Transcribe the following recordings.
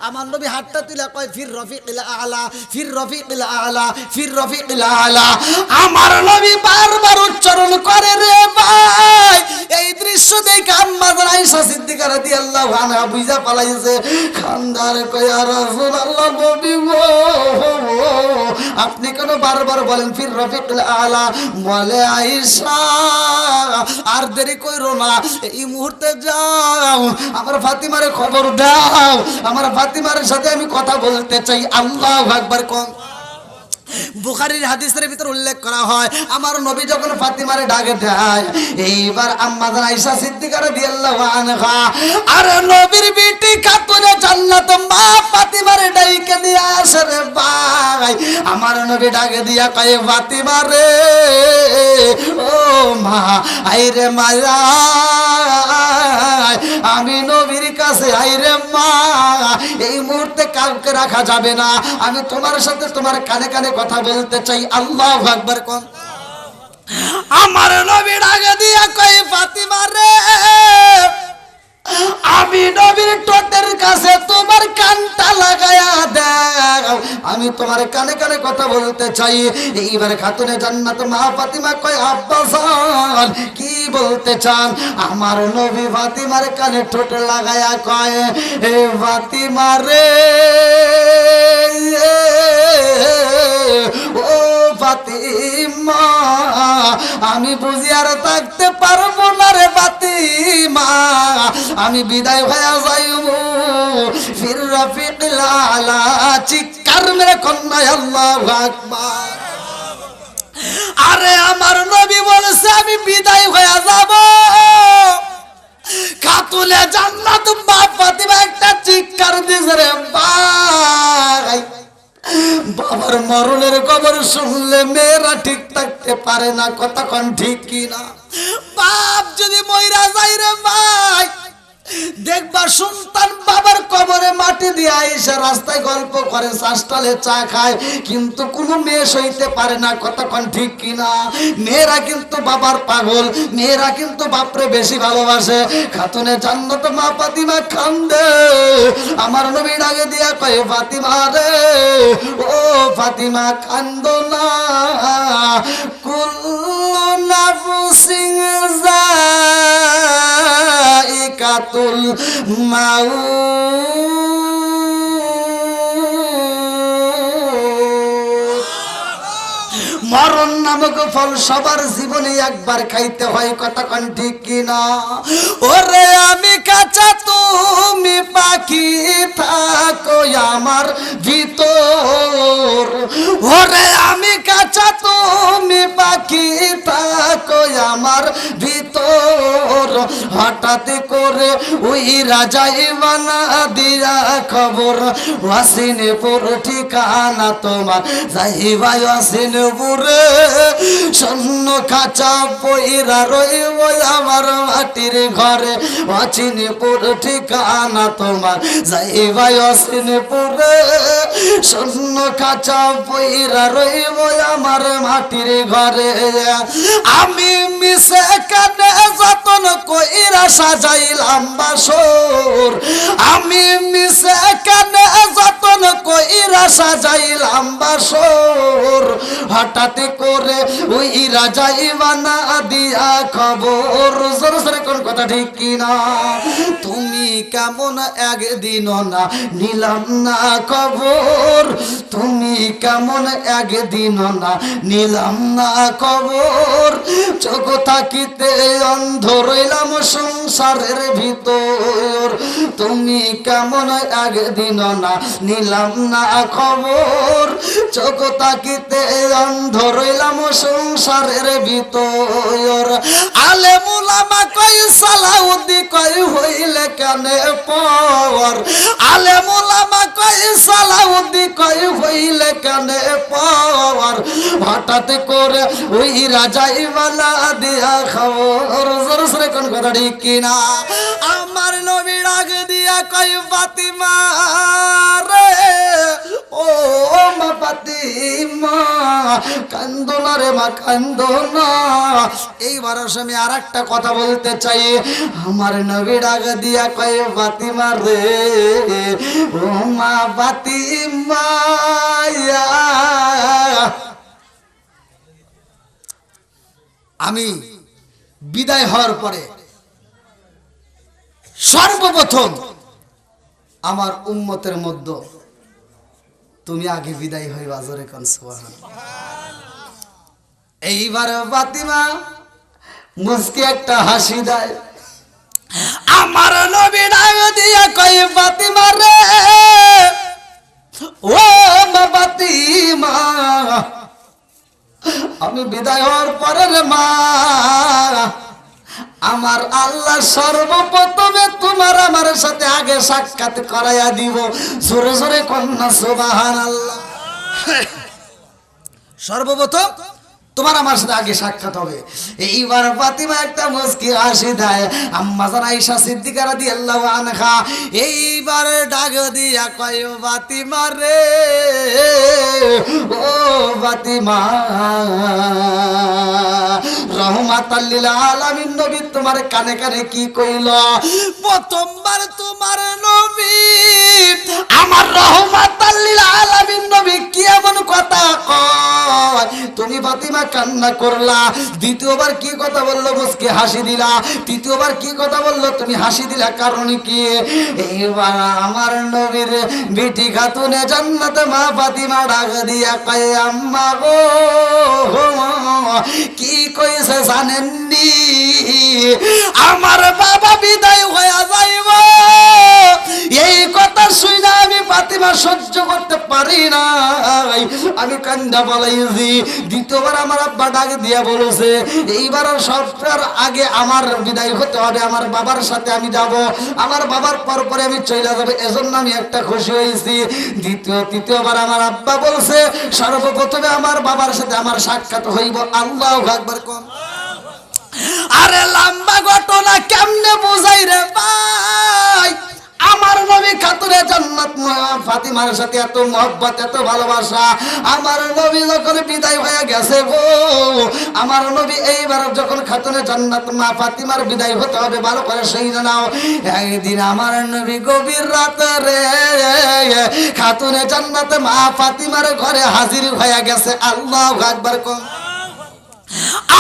আমার নবী হাতটা তুলে কয় ফির রফিকিল আলা, ফির রফিকিল আলা, ফির রফিকিল আলা। আমার নবী বারবার উচ্চারণ করে রে ভাই। এই দৃশ্য দেখে আম্মা আয়েশা সিদ্দিকা রাদিয়াল্লাহু আনহা বুঝা পালাইছে, খান্দার কয় ইয়া রাসূলুল্লাহ, নবী গো আপনি কেন বারবার বলেন ফির রফিকিল আলা? বলে আয়েশা আর দেরি কইরো না, এই মুহূর্তে যাও আমার ফাতিমারে খবর দাও, আমার ফাতিমার সাথে আমি কথা বলতে চাই। আল্লাহু আকবার। কোন বুখারীর হাদিসের ভিতর উল্লেখ করা হয়, আমার নবী যখন ফাতিমারে ডাকে দেয়, এইবার আম্মা আয়েশা সিদ্দিকা রাদিয়াল্লাহু আনহা আর নবীর বিটি খাতুনে জান্নাত মা ফাতিমারে ডাকে দিয়ে আসে রে ভাই। আমার নবী ডাকে দিয়া কয় ফাতিমা রে ও মা, আইরে মায়া আমি নবীর কাছে আইরে মা, এই মুহূর্তে কাউকে রাখা যাবে না, আমি তোমার সাথে তোমার কানে কানে কথা বলতে চাই। আল্লাহু আকবার। কোন আমার নবী ডাকে দিয়া কয় ফাতিমা রে আমি নবীর ঠোঁটের কাছে তোমার কানটা লাগায়া দাও, আমি তোমার কানে কানে কথা বলতে চাই। এইবার খাতুনে জান্নাত মা ফাতিমা কয় আব্বা জান কি বলতে চান? আমার নবী ফাতিমার কানে ঠোঁট লাগায়া কয় এ ফাতিমা রে ও ফাতিমা, আমি বুঝি আর থাকতে পারবো না রে ফাতিমা, আমি বিদায় হয়ে যাইব ফির রফিকিল আলা। চিৎকার মেরে কন্যা আল্লাহু আকবার। আরে আমার নবী বলেছে আমি বিদায় হয়ে যাব, খাতুনে জান্নাত মা ফাতিমা একটা চিৎকার দিছে রে ভাই। বাবার মরণের খবর শুনলে মেয়েরা ঠিক থাকতে পারে না, কথা কোন ঠিক কিনা? বাপ যদি মইরা যায় রে ভাই, দেখবা সন্তান বাবার কবরে মাটি দিয়ে আইসা রাস্তায় গল্প করে, চাষটালে চা খায়, কিন্তু কোনো মেয়ে সইতে পারে না, কথা কোন ঠিক কিনা? মেয়েরা কিন্তু বাবার পাগল, মেয়েরা কিন্তু বাপরে বেশি ভালোবাসে। খাতুনে জান্নাত মা ফাতিমা কান্দে, আমার নবী ডাকে দিয়া কয় ফাতিমা রে ও ফাতিমা কান্দো না, কুল্লু নাফসিন যায়িকাতুল মাউত। মরণ নামক ফল সবার জীবনে একবার খাইতে হয়, কথা কোন ঠিক কিনা? ওরে আমি কাঁচা তুমি পাখি থাকো আমার ভিতর, ওরে আমি কাঁচা তুমি পাখি থাকো আমার ভিতর, হঠাৎ করে ওই রাজাই বানা দিয়া খবর ওয়াসিনপুর ঠিকানা তোমার, যাইবা ওয়াসিনপুরে স্বর্ণ খাঁচা পইরা রইব আমার মাটির ঘরে, ওয়াসিনপুর ঠিকানা তোমার, যাইবা ওয়াসিনপুরে স্বর্ণ খাঁচা পইরা রইব আমার মাটির ঘরে। আমি মিশে কানে যতন কইরা সাজাইলাম বাসর, আমি মিশে কানে যতন কইরা সাজাইলাম বাসর, হঠাৎ করে ওই রাজাই বানা দিয়া খবর। জোরে জোরে কোন কথা ঠিক কিনা? তুমি কেমন একদিন না নিলাম না খবর, তুমি কেমন একদিন না নিলাম না খবর, চোখ থাকিতে অন্ধ রইলাম সংসারের ভিতর, তুমি কেমন একদিন না নিলাম না খবর, চোখ থাকিতে অন্ধ রইলাম সংসারের ভিতর। আলেম উলামা কই সালাউদ্দি কই হইলে কানে পর, আলেম উলামা কই সালাউদ্দি কই হইলে কানে পর, হঠাৎ করে ওই রাজাই বানা দিয়া খবর। জোরে জোরে কোন কথা ঠিক কিনা? আমার নবী ডাক দিয়া কই ফাতিমা রে ও মা ফাতিমা কান্দো না রে মা কান্দো না। এইবার আমি আর একটা কথা বলতে চাই। আমার নবী ডাক দিয়া কয় ফাতিমা রে, ও মা ফাতিমা, আমি বিদায় হওয়ার পরে সর্বপ্রথম আমার উম্মতের মধ্যে তুমি আগে বিদায় হইবা, জোরে কোন সুবহানাল্লাহ। এইবার ফাতিমা মুস্কি একটা হাসি দেয়। আমার নবী ডাক দিয়া কয় ফাতিমা রে, ও মা ফাতিমা, আমি বিদায় হওয়ার পরে রে মা, আমার আল্লাহ সর্বপ্রথমে তোমার আমার সাথে আগে সাক্ষাৎ করাইয়া দিব। জোরে জোরে কন্যা সুবহানাল্লাহ। সর্বপ্রথম তোমার আমার সাথে আগে সাক্ষাৎ হবে। এইবার ফাতিমা একটা মুস্কি হাসি দেয়। আম্মা জান আয়েশা সিদ্দিকা রাদিয়াল্লাহু আনহা এইবার ডাক দিয়া কয় ফাতিমা রে, ও ফাতিমা, রহমাতাল লিল আলামিন নবী তোমার কানে কানে কি কইল? প্রথমবার তোমার নবী আমার রহমাতাল লিল আলামিন নবী কি এমন কথা কয়, তুমি ফাতিমা কান্না করলা। দ্বিতীয়বার কি কথা বললো? মুস্কি হাসি দিলা। তৃতীয়বার কি কথা বললো? তুমি হাসি দিলা, কারণ কি? এইবার আমার নবীর বিটি খাতুনে জান্নাত মা ফাতিমা ডাক দিয়া কয় আম্মা গো, কি কইছে জানেননি? আমার বাবা বিদায় হইয়া যাইব। এই কথা শুনে আমি ফাতিমা সহ্য করতে পারি না, আমি কান্দা বলাইছি। দ্বিতীয়বার আমার আব্বা ডাক দিয়া বলেছে এইবার সবটার আগে আমার বিদায় হতে হবে, আমার বাবার সাথে আমি যাব, আমার বাবার পর পরে আমি চলে যাবো, এজন্য আমি একটা খুশি হয়েছি। তৃতীয়বার আমার আব্বা বলছে সর্বপ্রথমে আমার বাবার সাথে আমার সাক্ষাৎ হইব। আল্লাহু আকবার কোন। আরে লম্বা ঘটনা কেমনে বুঝাই রে ভাই? আমার নবী খাতুনে জান্নাত ফাতিমার সাথে এত মহব্বত, এত ভালোবাসা। আমার নবী যখন বিদায় হয়ে গেছে গো, আমার নবী এইবার যখন খাতুনে জান্নাত মা ফাতিমার বিদায় হতে হবে, ভালো করে সেই নাও। একদিন আমার নবী গভীর রাতে খাতুনে জান্নাত মা ফাতিমার ঘরে হাজির হয়ে গেছে। আল্লাহু আকবার কোন।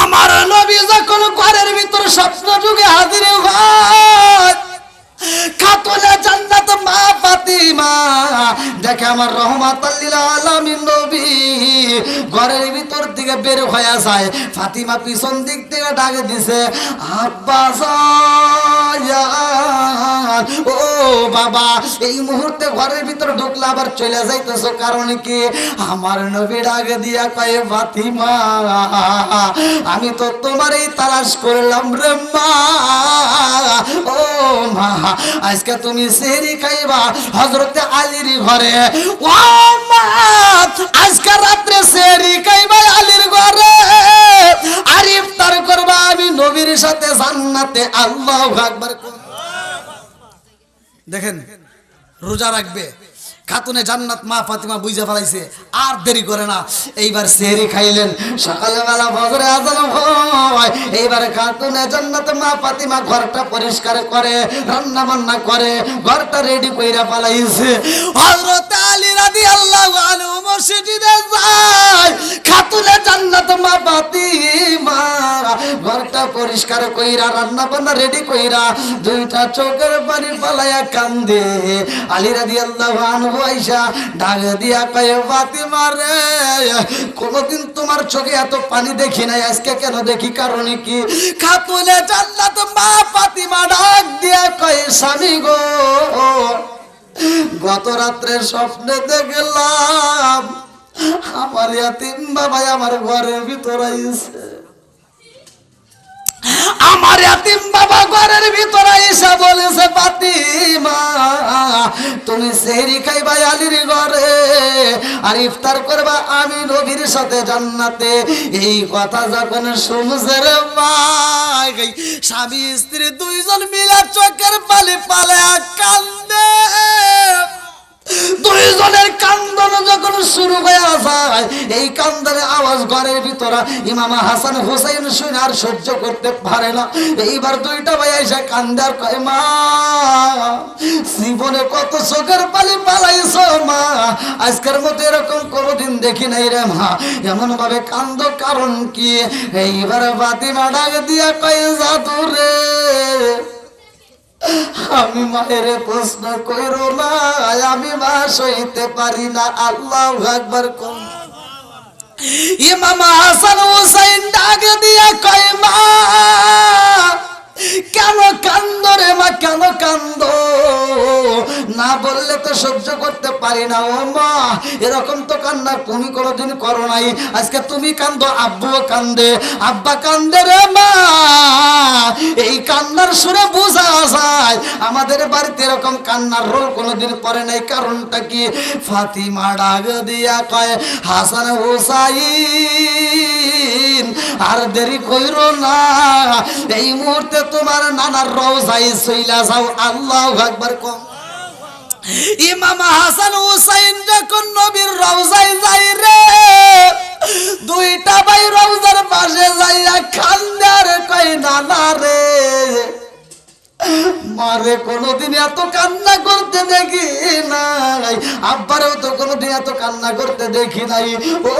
আমার নবী যখন ঘরের ভিতর স্বপ্ন যুগে হাজির হয়, খাতুনে জান্নাত মা ফাতিমা দেখে আমার রহমাতাল লিল আলামিন নবী ঘরের ভিতর থেকে বের হয়ে যায়। ফাতিমা পিছন দিক থেকে ডাকে দিছে আব্বা জান, ও বাবা, এই মুহূর্তে ঘরের ভিতর ঢুকলে আবার চলে যাইতেছো, কারণ কি? আমার নবী ডাকে দিয়া কয় ফাতিমা, আমি তো তোমারই তালাশ করলাম রে মা। ও মা, আজকে তুমি সেহরি খাইবা হযরতে আলীর ঘরে। ও মা, আজকে রাতে সেহরি খাইবা আলীর ঘরে, আর ইফতার করবা আমি নবীর সাথে জান্নাতে। আল্লাহু আকবার। দেখেন, রোজা রাখবে, খাতুনে জান্নাত মা ফাতিমা বুঝে ফেলাইছে, আর দেরি করে না। এইবার সেহরি খাইলেন, সকালবেলা ফজরে আযান হয়। এইবার খাতুনে জান্নাত মা ফাতিমা ঘরটা পরিষ্কার করে, রান্না বান্না করে, ঘরটা রেডি কইরা ফেলাইছে। হযরত আলী রাদিয়াল্লাহু আনহু মসজিদে যায়, খাতুনে জান্নাত মা ফাতিমা ঘরটা পরিষ্কার কইরা, রান্না বান্না রেডি কইরা, দুইটা চোখের পানি ফলাইয়া কান্দে। আলী রাদিয়াল্লাহু আনহু আয়েশা ডাক দিয়া কয় ফাতিমা রে, কোনদিন তোমার চোখে এত পানি দেখি নাই, আজকে কেন দেখি, কারণ কি? খাতুনে জান্নাত মা ফাতিমা ডাক দিয়া কয় স্বামী গো, গত রাত্রে স্বপ্নে দেখলাম আমার ইয়াতিম বাবা আমার ঘরের ভিতর আইছে। আমার ইয়াতিম বাবা ঘরের ভিতরে এসে বলেছে ফাতিমা, তুমি সেহরি খাইবা আলীর ঘরে, আর ইফতার করবা আমি নবীর সাথে জান্নাতে। এই কথা যখন শুনছে রে ভাই, স্বামী স্ত্রী দুইজন মিলে চোখের পানি পালে কান্দে। দুইজনের কান্দ কান্দানো যখন শুরু হয়ে যায়, এই কান্দানের আওয়াজ ঘরের ভিতরে ইমাম হাসান হুসাইন শুনে আর সহ্য করতে পারে না। এইবার দুইটা ভাই এসে কান্দার কয়, মা জীবনে কত চোখের পানি পালাইছো মা, আজকের মতো এরকম কোনোদিন দেখি নাই রে মা, এমন ভাবে কান্দ কারণ কি? এইবার ফাতিমা ডাক দিয়া কয়, জাদু রে আমি মায়ের প্রশ্ন কইরো না, আমি মা সইতে পারি না। আল্লাহু আকবার কোন ইমাম হাসান হুসাইন ডাক দিয়া কয়, মা কেন কান্দো রে মা, কেন কান্দো? না বললে তো সহ্য করতে পারি না। ও মা, এরকম তো কান্না তুমি কোনোদিন করো নাই, আজকে তুমি কান্দো, আব্বুও কান্দে, আব্বা কান্দে রে মা। এই কান্নার সুরে বোঝা যায় আমাদের বাড়িতে এরকম কান্নার রোল কোনোদিন পড়ে নাই। কারণটা কি? ফাতিমা ডাক দিয়া কয়, হাসান হুসাইন আর দেরি কইরো না, এই মুহূর্তে তোমার নানার রওজায় চইলা যাও। আল্লাহু আকবার কম। ইমাম হাসান হুসাইন যখন নবীর রওজায় যাই রে, দুইটা ভাই রওজার পাশে যাইয়া কান্দার কই, নানা রে মারে কোনোদিন এত কান্না করতে দেখি নাই, আব্বারেও তো কোনোদিন এত কান্না করতে দেখি নাই। ও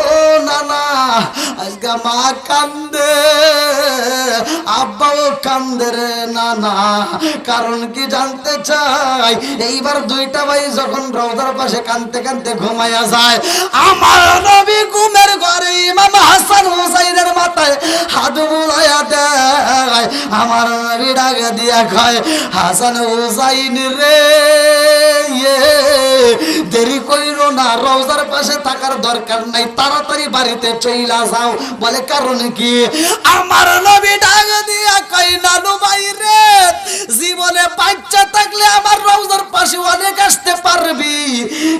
নানা, আজকে মা কান্দে, আব্বাও কান্দে রে নানা, কারণ কি জানতে চাই? এইবার দুইটা ভাই যখন রওজার পাশে কান্দতে কান্দতে ঘুমাইয়া যায়, আমার নবী ঘুমের ঘরে ইমাম হাসান হুসাইনের মাথায় হাত বুলাইয়া দেয়। আমার নবী ডাক দিয়া কয়, হাসান হুসাইন রে দেরি কইরো না, রওজার পাশে থাকার দরকার নাই, তাড়াতাড়ি বাড়িতে চইলা যাও। বলে কারণ কি? আমার নবী ডাক দিয়া কই, নানু ভাই রে জীবনে বাচ্চা থাকলে আমার রওজার পাশে অনেক আসতে পারবি,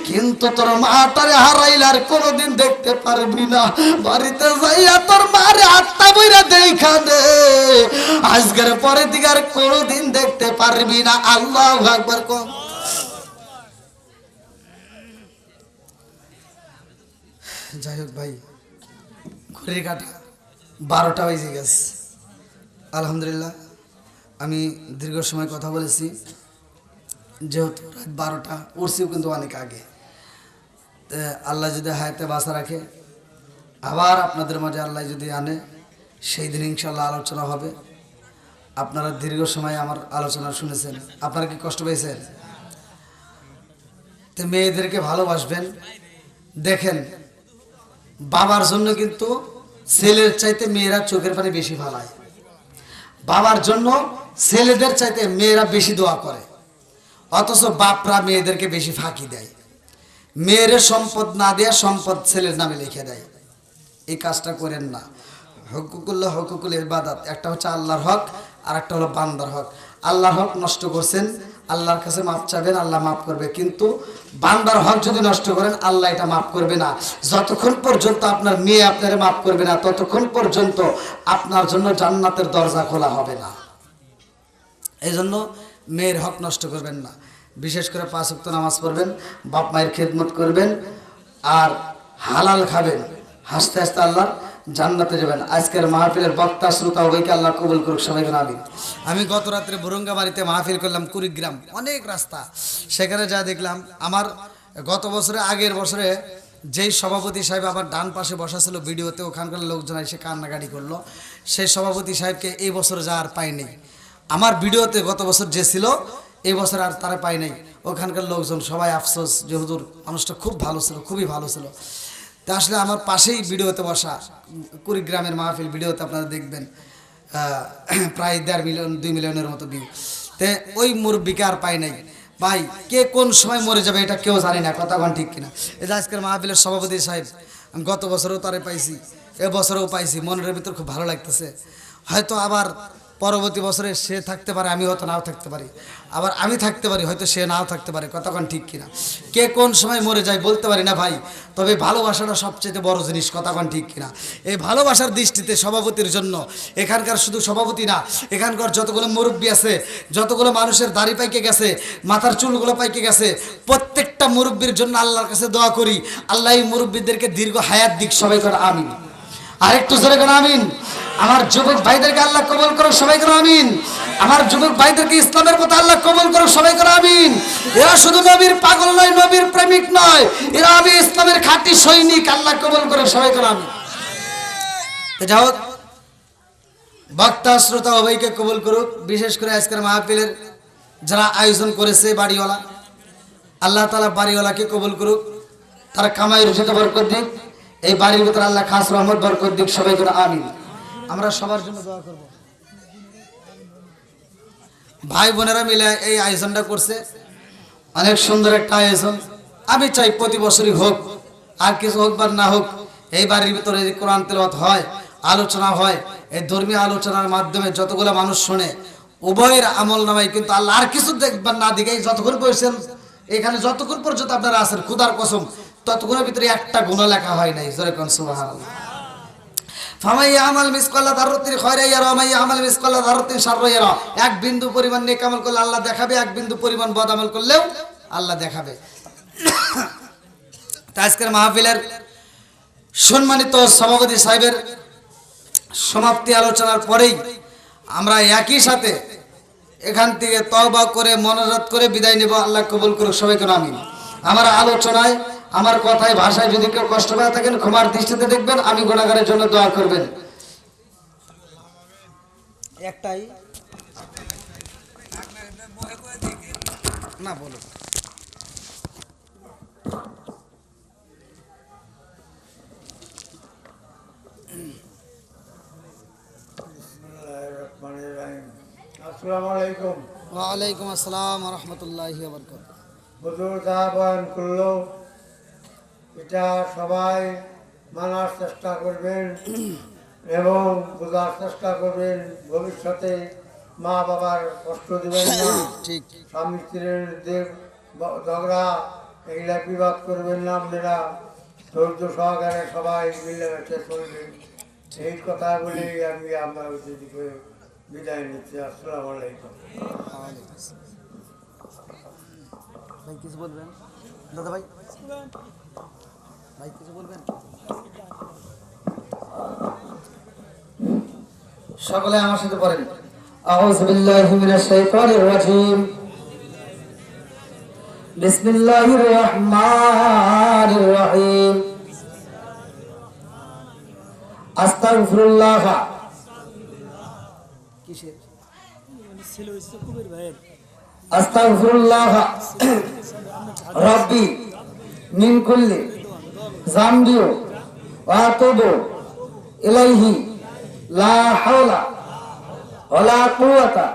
কিন্তু তোর মাটারে হারাইলে আর কোনোদিন দেখতে পারবি না। বাড়িতে যাইয়া তোর মারে হাতটা বইরা দেখা দে, আজকের পরে দিকে আর কোনোদিন দেখতে পারবি না। আল্লাহু আকবার কম। যাই হোক ভাই, ঘড়ির কাটা 12টা বেজে গেছে। আলহামদুলিল্লাহ, আমি দীর্ঘ সময় কথা বলেছি, যেহেতু রাত 12টা, উঠছিও কিন্তু অনেক আগে। আল্লাহ যদি হায়াতে বাঁচা রাখে, আবার আপনাদের মাঝে আল্লাহ যদি আনে, সেই দিন ইনশাল্লাহ আলোচনা হবে। আপনারা দীর্ঘ সময় আমার আলোচনা শুনেছেন, আপনারা কি কষ্ট পেয়েছেন? তো মেয়েদেরকে ভালোবাসবেন। দেখেন, বাবার জন্য কিন্তু ছেলের চাইতে মেয়েরা চোখের পানি বেশি ভালায়। বাবার জন্য ছেলেদের চাইতে মেয়েরা বেশি দোয়া করে, অথচ বাপরা মেয়েদেরকে বেশি ফাঁকি দেয়। মেয়ের সম্পদ না দেয়া সম্পদ ছেলের নামে লিখে দেয়। এই কাজটা করেন না। হকুকুল্লাহ হকুকুল ইবাদাত, একটা হচ্ছে আল্লাহর হক, আর একটা হলো বান্দার হক। আল্লাহর হক নষ্ট করছেন, আল্লাহর কাছে মাপ চাবেন, আল্লাহ মাফ করবে। কিন্তু বান্দার হক যদি নষ্ট করেন, আল্লাহ এটা মাফ করবে না। যতক্ষণ পর্যন্ত আপনার মেয়ে আপনারে মাফ করবে না, ততক্ষণ পর্যন্ত আপনার জন্য জান্নাতের দরজা খোলা হবে না। এই জন্য মেয়ের হক নষ্ট করবেন না। বিশেষ করে 5 ওয়াক্ত নামাজ পড়বেন, বাপ মায়ের খেদমত করবেন, আর হালাল খাবেন। হাসতে হাসতে আল্লাহ জান্নাতে যাবেন। আজকের মাহফিলের বক্তা শ্রোতা উভয়কে আল্লাহ কবুল করুক, সবাইকে আমিন। আমি গত রাত্রে বুরুঙ্গাবাড়িতে মাহফিল করলাম, কুড়িগ্রাম, অনেক রাস্তা। সেখানে যা দেখলাম, আমার গত বছরে আগের বছরে যেই সভাপতি সাহেব আমার ডান পাশে বসা ছিল ভিডিওতে, ওখানকার লোকজন এসে কান্নাকাটি করলো। সেই সভাপতি সাহেবকে এই বছর যা আর পাইনি। আমার ভিডিওতে গত বছর যে ছিল, এই বছর আর তারা পাই নাই। ওখানকার লোকজন সবাই আফসোস যে হুজুর মানুষটা খুব ভালো ছিল, খুবই ভালো ছিল। তা আসলে আমার পাশেই ভিডিওতে বসা, কুড়িগ্রামের মাহফিল ভিডিওতে আপনারা দেখবেন প্রায় 1.5 মিলিয়ন 2 মিলিয়নের মতো ভিউ। তে ওই মুরব্বিকে আর পাই নাই। ভাই, কে কোন সময় মরে যাবে এটা কেউ জানি না, কথা কোন ঠিক কিনা। এই যে আজকের মাহফিলের সভাপতি সাহেব, আমি গত বছরেও তারে পাইছি, এবছরেও পাইছি, মনের ভিতর খুব ভালো লাগতেছে। হয়তো আবার পরবর্তী বছরে সে থাকতে পারে, আমি হয়তো নাও থাকতে পারি, আবার আমি থাকতে পারি, হয়তো সে নাও থাকতে পারে। কতক্ষণ ঠিক কিনা? কে কোন সময় মরে যায় বলতে পারি না ভাই, তবে ভালোবাসাটা সবচেয়ে বড় জিনিস। কতক্ষণ ঠিক কিনা? এই ভালোবাসার দৃষ্টিতে সভাপতির জন্য, এখানকার শুধু সভাপতি না, এখানকার যতগুলো মুরব্বী আছে, যতগুলো মানুষের দাড়ি পাইকে গেছে, মাথার চুলগুলো পাইকে গেছে, প্রত্যেকটা মুরব্বীর জন্য আল্লাহর কাছে দোয়া করি, আল্লাহ এই মুরব্বীদেরকে দীর্ঘ হায়াত দিক। সবাই করে আমিন। আরেকটু জোরে করে আমিন। আমার যুবক ভাইদেরকে আল্লাহ কবুল করুক, সবাই করে আমিন। আমার যুবক ভাইদেরকে ইসলামের পথে আল্লাহ কবুল করুক, সবাই করে আমিন। এরা শুধু নবীর পাগল নয়, নবীর প্রেমিক নয়, এরা আমি ইসলামের খাঁটি সৈনিক। আল্লাহ কবুল করুক, সবাই করে আমিন। যাই হোক, বক্তা শ্রোতা উভয়কে কবুল করুক। বিশেষ করে আজকের মাহফিলের যারা আয়োজন করেছে বাড়িওয়ালা, আল্লাহ তাআলা বাড়িওয়ালাকে কবুল করুক, তার কামাই রুজিতে বরকত দিক, এই বাড়ির ভিতরে আল্লাহ খাস রহমত বরকত দিক। সবাই করে আমিন। আমরা সবার জন্য দোয়া করব। ভাই বোনেরা মিলে এই আয়োজনটা করছে, অনেক সুন্দর একটা আয়োজন। আমি চাই প্রতি বছরই হোক, আর কিছু হোক বা না হোক, এই বাড়ির ভিতরে যদি কোরআন তেলাওয়াত হয়, আলোচনা হয়, এই ধর্মীয় আলোচনার মাধ্যমে যতগুলো মানুষ শোনে, উভয়ের আমল নামায় কিন্তু আল্লাহ আর কিছু দেখবার না দিকে যতক্ষণ বসেছেন এখানে, যতক্ষণ পর্যন্ত আপনারা আছেন, খুদার কসম ততক্ষণের ভিতরে একটা গুনাহ লেখা হয় নাই। জোরে কোন সুবহানাল্লাহ। ফামাই আমাল মিসকালা যাররাতিন খায়রান ইয়ারা ওয়া মাই আমাল মিসকালা যাররাতিন শাররান ইয়ারা। এক বিন্দু পরিমাণ নেক আমল করলে আল্লাহ দেখাবে, এক বিন্দু পরিমাণ বদ আমল করলেও আল্লাহ দেখাবে। আজকের মাহফিলের সম্মানিত সভাপতি সাহেবের সমাপ্তি আলোচনার পরেই আমরা একই সাথে এখান থেকে তওবা করে মোনাজাত করে বিদায় নেব। আল্লাহ কবুল করুক, সবাই করে আমিন। আমার আলোচনায়, আমার কথায়, ভাষায় যদি কেউ কষ্ট পেয়ে থাকেন ক্ষমার দৃষ্টিতে দেখবেন, আমি গুনাহগারের জন্য দোয়া করবেন। একটাই না বলো। আসসালামু আলাইকুম। ওয়ালাইকুম আসসালাম ওয়া রাহমাতুল্লাহি ওয়া বারাকাতুহু। হুজুর যা বয়ান করলো এটা সবাই মানার চেষ্টা করবেন এবং বোঝার চেষ্টা করবেন। ভবিষ্যতে মা বাবার কষ্ট দেবেন না, ঠিক। স্বামী স্ত্রীর ঝগড়া এগুলা বিবাদ করবেন না। আপনারা ধৈর্য সহকারে সবাই মিলেমিশে চলবেন। এই কথা বলেই আমি আমার দিকে বিদায় নিচ্ছি। আসসালামু আলাইকুম। ভাই কিছু বলবেন? দাদা ভাই, ভাই কিছু বলবেন? সকলে আমার সাথে পড়েন। আউযু বিল্লাহি মিনাশ শাইতানির রাজীম। বিসমিল্লাহির রহমানির রহিম। আস্তাগফিরুল্লাহ। কিসের? ছিল ইসকুবের ভাইয়ের। আস্তাগফিরুল্লাহ রাব্বি মিন কুল্লি যামবি ওয়া আতুবু ইলাইহি লা হাওলা ওয়ালা কুওয়াতা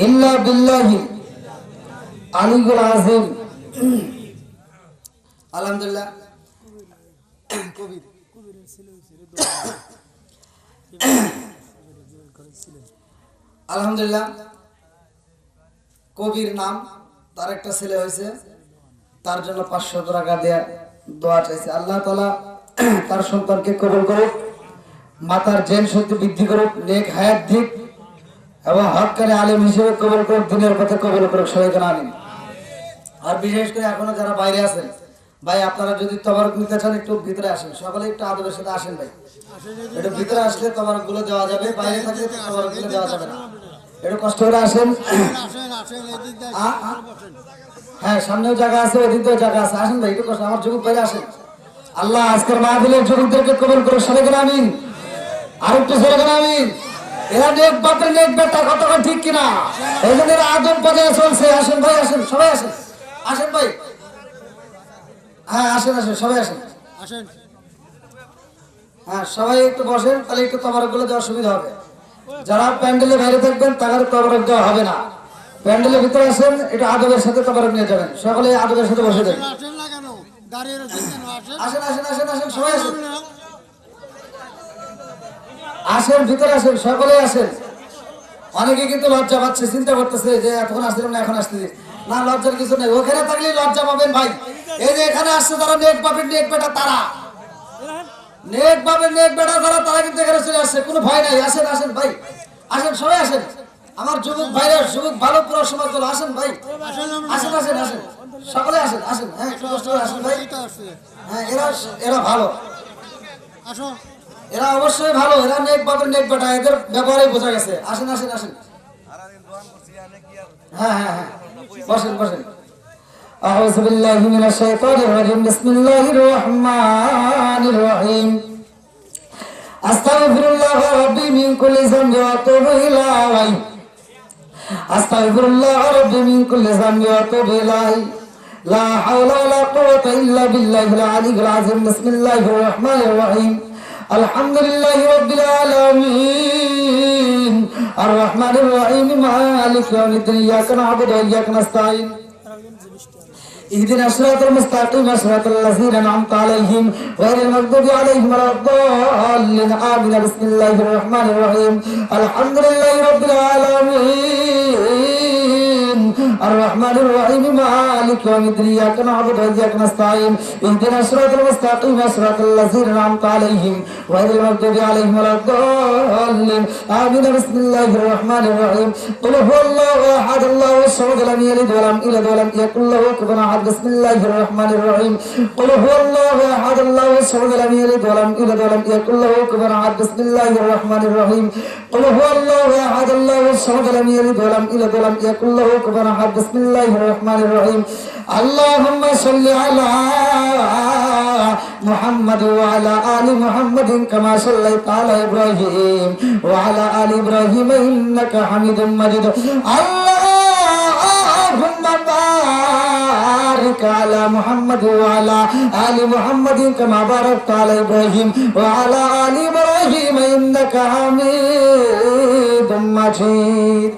ইল্লা বিল্লাহি আলিয়্যিল আযীম। আলহামদুলিল্লাহ। কবির আলহামদুলিল্লাহ, কবির নাম, তার একটা ছেলে হয়েছে, তার জন্য 500 টাকা দেয়া দোয়া চাইছে। আল্লাহ তাআলা তার সন্তানকে কবুল করুক, মাতার জেন শক্তি বৃদ্ধি করুক, নেক হায়াত দিক এবং হক্কানি আলেম হিসেবে কবুল করুক, দুনিয়ার পথে কবুল করুক, সবাইকে আমিন। আর বিশেষ করে এখনো যারা বাইরে আছেন ভাই, আপনারা যদি তবারক নিতে চান একটু ভিতরে আসেন, সকলে একটু আদবের সাথে আসেন ভাই। একটু ভিতরে আসলে তবারক গুলো দেওয়া যাবে, বাইরে থাকলে তবারক গুলো দেওয়া যাবে না। একটু কষ্ট করে আসেন। হ্যাঁ, সামনেও জায়গা আছে, ওদিকেও জায়গা আছে, আসেন ভাই একটু কষ্ট। আমার যুবক বাইরে আসেন। আল্লাহ আজকের মাহফিলের যুবকদেরকে কবুল করুক, সবাইকে আমিন। আর একটু সবাইকে আমিন। এরা নেক বাপের নেক বেটা, কতক্ষণ ঠিক কিনা? এই জন্য আদব বাজায় চলছে। আসেন ভাই, আসেন, সবাই আসেন, আসেন ভাই। হ্যাঁ আসেন, আসেন, সবাই আসেন, আসেন। হ্যাঁ সবাই একটু বসেন, তাহলে একটু তবারক গুলো দেওয়ার সুবিধা হবে। যারা প্যান্ডেলের বাইরে থাকবেন তাদের তবারক দেওয়া হবে না। প্যান্ডেলের ভিতরে আসেন, একটু আদবের সাথে তবারক নিয়ে যাবেন। সকলে আদবের সাথে বসে যাবেন। আসেন, আসেন, আসেন, আসেন, সবাই আসেন, আসেন, ভিতরে আসেন, সকলে আসেন। অনেকে কিন্তু লজ্জা পাচ্ছে, চিন্তা করতেছে যে এতক্ষণ আসছিলাম না এখন আসতেছি না, লজ্জার কিছু নেই। ওখানে থাকলে লজ্জা পাবেন ভাই। এই যে এখানে আসছে তারা নেক পাবেন, নেক বেটা তারা নেক পাবেন, নেক বেটা তারা কিন্তু এখানে চলে আসছে, কোনো ভয় নাই। আসেন আসেন ভাই, আসেন সবাই আসেন। আমার যুবক ভাইরা, যুবক ভালো পুরো সমাজ চলো, আসেন ভাই, আসেন আসেন আসেন সকলে আসেন আসেন। হ্যাঁ একটু কষ্ট করে আসেন ভাই। হ্যাঁ এরা ভালো, এরা অবশ্যই ভালো, এরা নেক পাবেন, নেক বেটা, এদের ব্যবহারে বোঝা গেছে। আসেন আসেন আসেন। হ্যাঁ হ্যাঁ হ্যাঁ বসেন বসেন। أعوذ بالله من الشيطان الرجيم بسم الله الرحمن الرحيم أستغفر الله ربي من كل ذنب وأتوب إليه أستغفر الله ربي من كل ذنب وأتوب إليه لا حول ولا قوة إلا بالله العلي العظيم بسم الله الرحمن الرحيم الحمد لله رب العالمين الرحمن الرحيم مالك يوم الدين إياك نعبد وإياك نستعين اهدنا الصراط المستقيم صراط الذين أنعمت عليهم غير المغضوب عليهم ولا الضالين آمين بسم الله الرحمن الرحيم الحمد لله رب العالمين الرحمن الرحيم مالك يوم الدين إياك نعبد وإياك نستعين اهدنا الصراط المستقيم صراط الذين أنعمت عليهم غير المغضوب عليهم ولا الضالين آمين بسم الله الرحمن الرحيم قل هو الله أحد الله الصمد لم يلد ولم يولد ولم يكن له كفوا أحد بسم الله الرحمن الرحيم قل هو الله أحد الله الصمد لم يلد ولم يولد ولم يكن له كفوا أحد بسم الله الرحمن الرحيم قل هو الله أحد الله الصمد لم يلد ولم يولد ولم يكن له كفوا أحد بسم الله الرحمن الرحيم اللهم صل على محمد وعلى آل محمد كما صليت على إبراهيم وعلى آل إبراهيم إنك حميد مجيد اللهم بارك على محمد وعلى آل محمد كما باركت على إبراهيم وعلى آل إبراهيم إنك حميد مجيد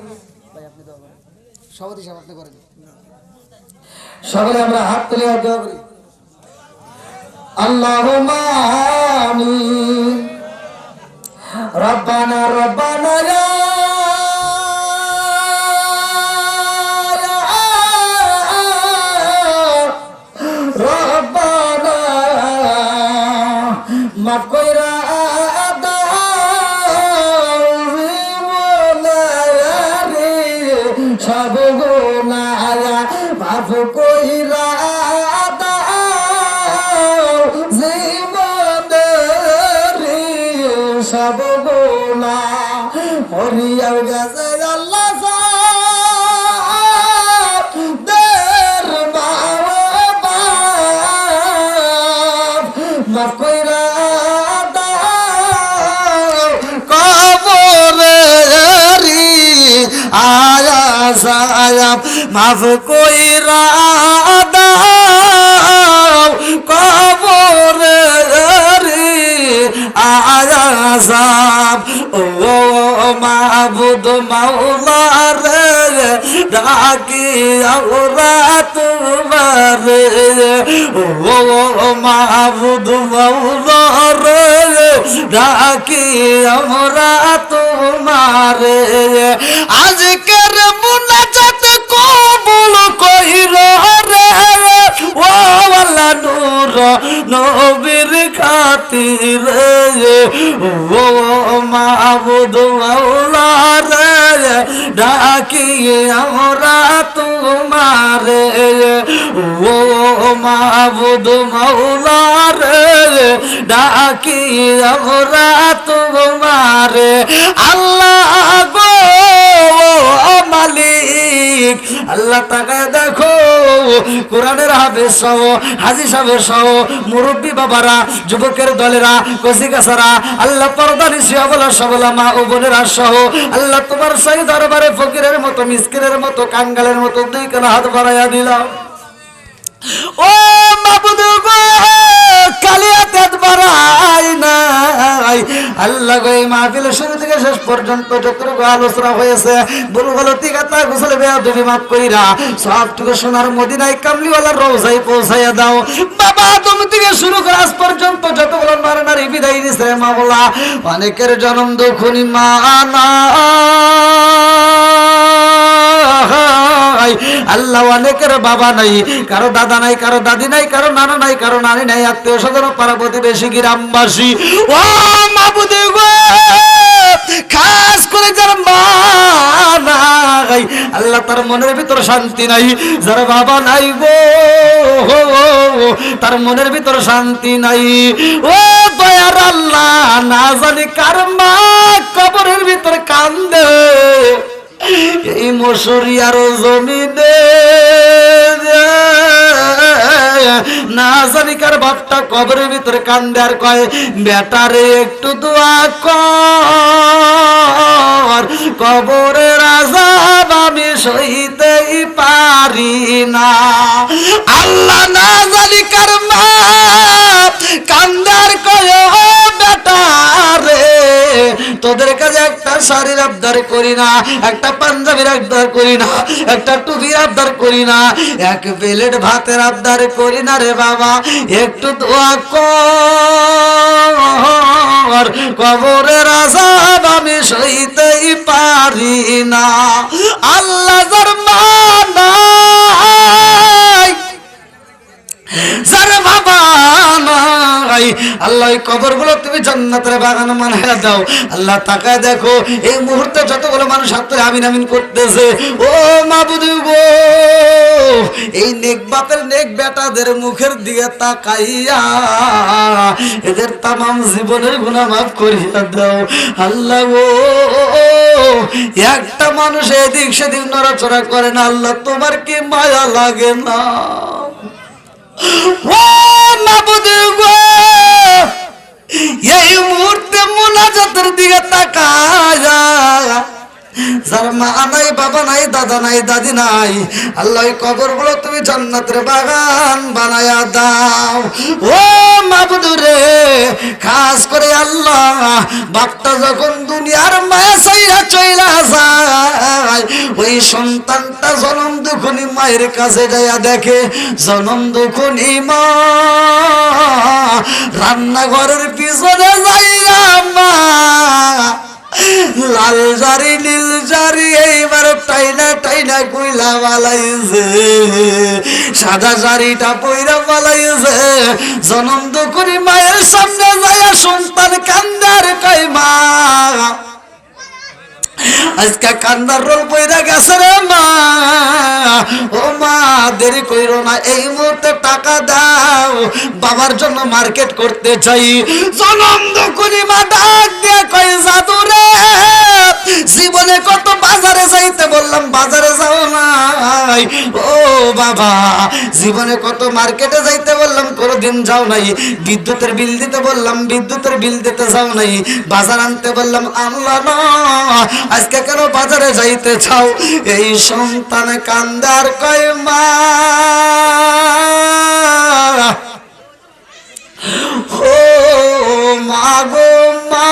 সকলে আমরা হাত তুলে দোয়া করি আল্লাহুম্মা আমিন রব্বানা রব্বানা ইয়া রব্বানা মাফ কইরা সব গুনাহ মাফ কইরা দাও জীবনের সব গুনাহ মরিয়া গেছে আল্লাহ দের বাপ মাফ কইরা দাও কবরেরি আয়া সায়াব মাফ কইরা দাও কবরেরি আযাব ও মাবুদ মাওলা রে ডাকি আমরা তোমারে ও মাবুদ মাওলা রে ডাকি আমরা তোমারে আজকের মুনাজাত কবুল কইরো রে ও আল্লাহ নূর নবীর খাতিরে ও মাবুদ মাওলা রে ডাকি আমরা তোমারে ও মাবুদ মাওলা রে ডাকি আমরা তোমারে আল্লাহ গো মালিক আল্লাহ তাকায় দেখো কোরআনের হাফেজ সহ হাজী সাহেবের সহ মুরব্বী বাবারা যুবকের দলেরা কচি কাছারা আল্লাহ পর্দানি সিয়াবলা সবলা মা ও বোনেরা সহ আল্লাহ তোমার সেই দরবারে ফকিরের মতো মিসকিনের মতো কাঙ্গালের মতো দুই কানা হাত বাড়াইয়া দিলাম ও মাবুদ গো কালিয়াতে বাড়াই নাই আল্লাহ গো এই মাহফিল শুরু থেকে শেষ পর্যন্ত যতটুকু আলোচনা হয়েছে ভুল গলতি কথা গোসলে বেয়াদবি মাফ কইরা সবটুকু সোনার মদিনায় কামলিওয়ালার রওজায় পৌঁছাইয়া দাও বাবা আদম থেকে শুরু করে আজ পর্যন্ত যতগুলো নর নারী বিদায় দিয়েছে মাওলা, অনেকের জন্ম দুঃখনি মা নাই, আল্লাহ অনেকের বাবা নাই, কারো দাদা নাই, কারো দাদি নাই, কারো নানা নাই, কারো নানি নাই, আত্মীয় স্বজন পাড়া প্রতিবেশী গ্রামবাসী। ও মাবুদে গো, খাস করে যার মা নাই, আল্লাহ তার মনের ভিতর শান্তি নাই, যার বাবা নাই গো তার মনের ভিতর শান্তি নাই। ও দয়ার আল্লাহ, না জানি কার মা কবরের ভিতর কান্দে এই মশুরিয়ার জমিনে, না জানি কার বাপটা কবরের ভিতরে কান্দে আর কয় বেটারে একটু দোয়া কর, কবরের আযাব আমি সইতেই পারি না। আল্লাহ না জানি কার মা কান্দে আর কয় ও বেটারে তোদের কাছে একটা শাড়ির আবদার করি না, একটা পাঞ্জাবির আবদার করি না, একটা টুপির আবদার করি না, এক প্লেট ভাতের আবদার করি না রে বাবা, একটু দোয়া কর, কবরের আযাব আমি সইতেই পারি না। আল্লাহ যার মা নাই, যার বাবা নাই, আল্লাহ এই কবরগুলো তুমি জান্নাতের বাগান বানায়া দাও। আল্লাহ তাকায় দেখো এই মুহূর্তে যতগুলো মানুষ হাত ধরে আমিন আমিন করতেছে, ও মাবুদ গো, এই নেক বাপের নেক বেটাদের মুখের দিকে তাকাইয়া এদের তামাম জীবনের গুনাহ মাফ করিয়া দাও। আল্লাহ গো, একটা মানুষ এদিক সেদিক নড়াচড়া করে না, আল্লাহ তোমার কি মায়া লাগে না? ও মাবুদ গো, এই মুহূর্তে মুনাজাতের দিকে তাকায়া যার মা নাই, বাবা নাই, দাদা নাই, দাদি নাই, আল্লাহ এই কবরগুলো তুমি জান্নাতের বাগান বানায়া দাও। ও মাবুদ রে, খাস করে আল্লাহ বাপটা যখন দুনিয়ার মায়া ছাইরা চইলা যায়, ওই সন্তানটা জনম দুঃখনি মায়ের কাছে যাইয়া দেখে জনম দুঃখনি মা রান্নাঘরের পিছনে যাইয়া মা লাল জারি নীল জারি এইবার টাইনা টাইনা কইলা বালাইছে, সাদা জারিটা পইরা বালাইছে। জনম দুঃখনি মায়ের সামনে যাইয়া সন্তান কান্দার কয় মা আজকে কান্দার রোল পইরা গেছে রে মা, ও মা দেরি কইরো না, এই মুহূর্তে টাকা দাও, বাবার জন্য মার্কেট করতে চাই। জনম দুঃখনি মা ডাক দিয়ে কই জাদু রে, জীবনে কত বাজারে যাইতে বললাম বাজারে যাও নাই, ও বাবা জীবনে কত মার্কেটে যাইতে বললাম কোনোদিন যাও নাই, বিদ্যুতের বিল দিতে বললাম বিদ্যুতের বিল দিতে যাও নাই, বাজার আনতে বললাম আনলা না, আজকে কেন বাজারে যাইতে চাও? এই সন্তান কান্দার কয় মা ও মা গো মা,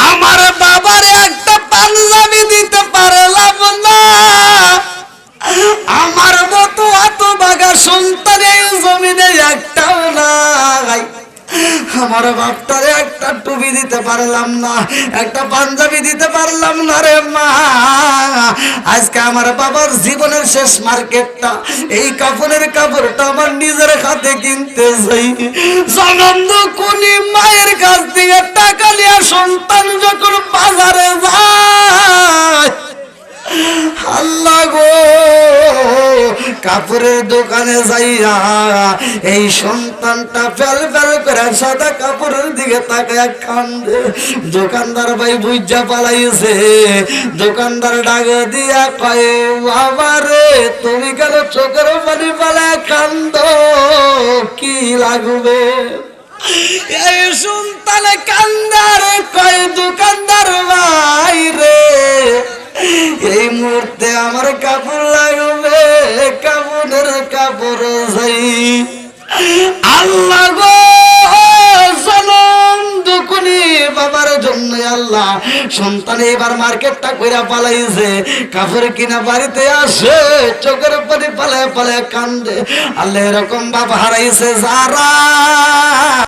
আমার বাবার একটা পাঞ্জাবি দিতে পারলাম না, আমার মতো এত বাগা সন্তান এই জমিনে একটাও নাই, আমার বাপটারে একটা টুপি দিতে পারলাম না, একটা পাঞ্জাবি দিতে পারলাম না রে মা। আজকে আমার বাবার জীবনের শেষ মার্কেটটা, এই কাপড়ের কাপড়টা আমার নিজের হাতে কিনতে যাই। জনম দুঃখনি মায়ের কাছ থেকে টাকা নিয়ে সন্তান যখন বাজারে যায়, আল্লাহ গো কাপড়ের দোকানে যাইয়া এই সন্তানটা ফেল ফেল করে সাদা কাপড়ের দিকে তাকায় কান্দে। দোকানদার ভাই বুঝা পালাইছে, দোকানদার ডাক দিয়া কয় বাবা রে তুমি কেন চোখের পানি পালায় কান্দ, কি লাগবে? এই সন্তান কান্দার কয় দোকানদার ভাই রে এই মুহূর্তে আমার কাপড় লাগবে, কাপড়ের কাপড় যাই। আল্লাহ গো জনম দুঃখনি বাবার জন্য আল্লাহ সন্তান এবার মার্কেটটা কইরা পালাইছে, কাপড় কিনা বাড়িতে আসে চোখের পানি পালায় পালে কান্দে। আল্লাহ এরকম বাপ হারাইছে যারা